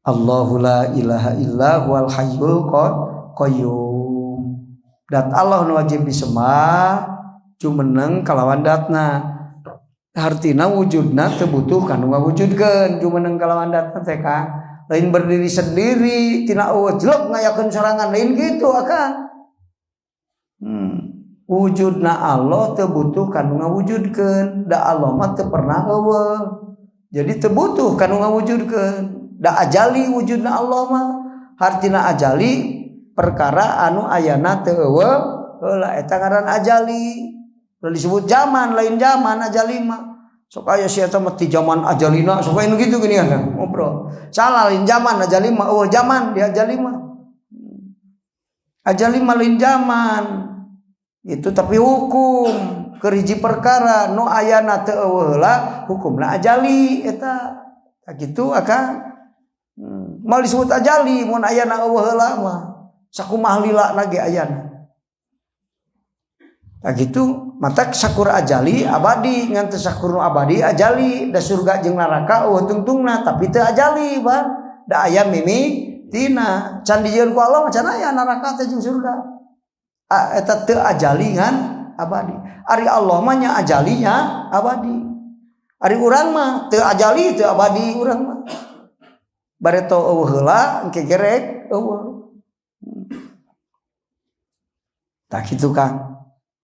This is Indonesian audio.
Allahu la ilaha illa huwal hayyul qayyum. Dat Allah nu wajib disembah jumeneng kalawan datna. Hartina wujudna teu butuh kanu ngawujudkeun jumeneng kalawan datna teh ka. Lain berdiri sendiri tina eueuh jelek ngayakeun sorangan lain kitu akang. Wujudna Allah teu butuh kanu ngawujudkeun. Da Allah mah teu pernah eueuh. Jadi teu butuh kanu ngawujudkeun. Da ajali wujudna Allah mah. Hartina ajali perkara anu ayana teu eueuh heula eta ngaran ajali. Lalu disebut zaman lain zaman ajali mah. Sok aya sia eta mah ti zaman ajalina sok aya nu kitu gini kan ngobrol. Salah lain zaman ajali mah eueuh zaman di ajali mah. Ajali mah lain zaman. Itu tapi hukum keur hiji perkara nu ayana teu eueuh heula hukumna ajali eta. Tah kitu akang. Mal disebut ajali mun ayana eueuh heula mah sakumaha lilana ge ayana. Tah kitu mata sakur ajali abadi ngan teu sakur abadi ajali da surga jeung neraka eueuh tungtungna tapi teu ajali bang da aya mimitina can dijieun ku Allah can aya neraka teh jeung surga eta teu ajali ngan abadi ari Allah mah nya ajalinya abadi ari urang mah teu ajali teu abadi urang mah bareto eueuh heula engke gerek eueuh tah kitu Kang.